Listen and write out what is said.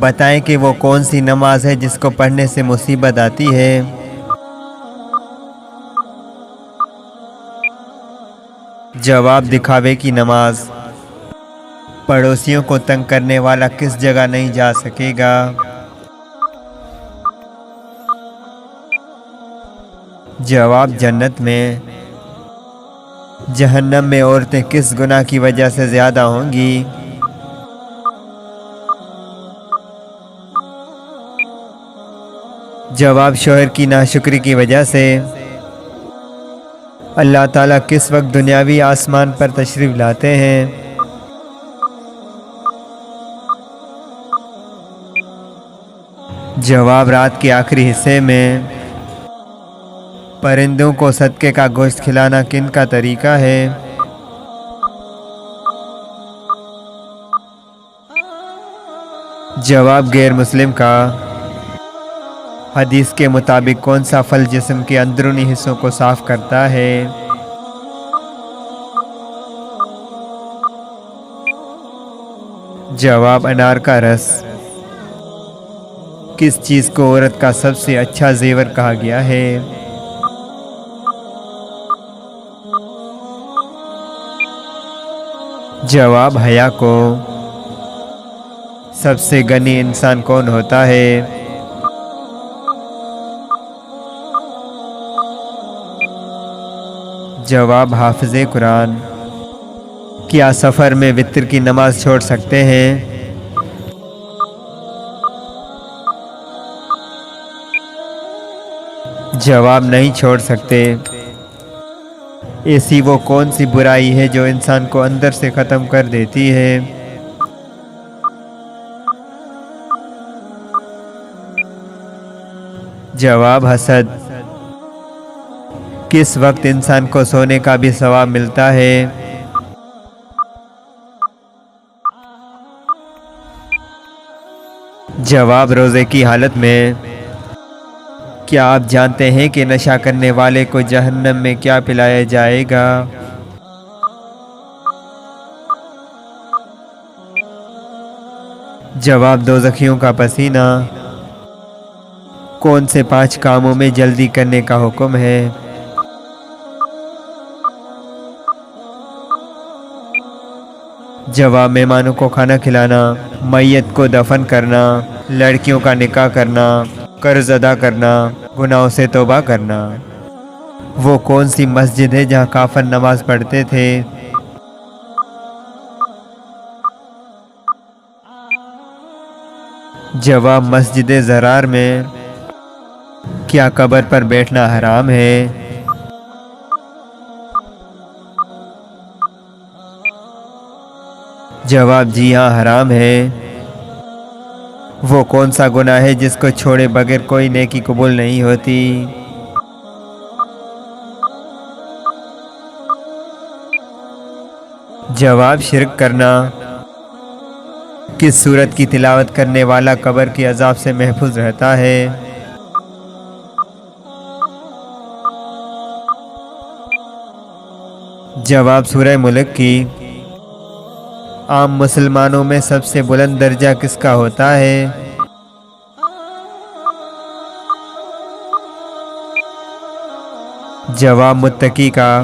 بتائیں کہ وہ کون سی نماز ہے جس کو پڑھنے سے مصیبت آتی ہے؟ جواب دکھاوے کی نماز۔ پڑوسیوں کو تنگ کرنے والا کس جگہ نہیں جا سکے گا؟ جواب جنت میں۔ جہنم میں عورتیں کس گناہ کی وجہ سے زیادہ ہوں گی؟ جواب شوہر کی ناشکری کی وجہ سے۔ اللہ تعالیٰ کس وقت دنیاوی آسمان پر تشریف لاتے ہیں؟ جواب رات کے آخری حصے میں۔ پرندوں کو صدقے کا گوشت کھلانا کن کا طریقہ ہے؟ جواب غیر مسلم کا۔ حدیث کے مطابق کون سا پھل جسم کے اندرونی حصوں کو صاف کرتا ہے؟ جواب انار کا رس۔ کس چیز کو عورت کا سب سے اچھا زیور کہا گیا ہے؟ جواب حیا کو۔ سب سے غنی انسان کون ہوتا ہے؟ جواب حافظ قرآن۔ کیا سفر میں وتر کی نماز چھوڑ سکتے ہیں؟ جواب نہیں چھوڑ سکتے۔ ایسی وہ کون سی برائی ہے جو انسان کو اندر سے ختم کر دیتی ہے؟ جواب حسد۔ کس وقت انسان کو سونے کا بھی ثواب ملتا ہے؟ جواب روزے کی حالت میں۔ کیا آپ جانتے ہیں کہ نشہ کرنے والے کو جہنم میں کیا پلایا جائے گا؟ جواب دوزخیوں کا پسینہ۔ کون سے 5 کاموں میں جلدی کرنے کا حکم ہے؟ جواب مہمانوں کو کھانا کھلانا، میت کو دفن کرنا، لڑکیوں کا نکاح کرنا، قرض ادا کرنا، گناہوں سے توبہ کرنا۔ وہ کون سی مسجد ہے جہاں کافر نماز پڑھتے تھے؟ جواب مسجد زرار میں۔ کیا قبر پر بیٹھنا حرام ہے؟ جواب جی ہاں حرام ہے۔ وہ کون سا گناہ ہے جس کو چھوڑے بغیر کوئی نیکی قبول نہیں ہوتی؟ جواب شرک کرنا۔ کس سورت کی تلاوت کرنے والا قبر کے عذاب سے محفوظ رہتا ہے؟ جواب سورہ ملک کی۔ عام مسلمانوں میں سب سے بلند درجہ کس کا ہوتا ہے؟ جواب متقی کا۔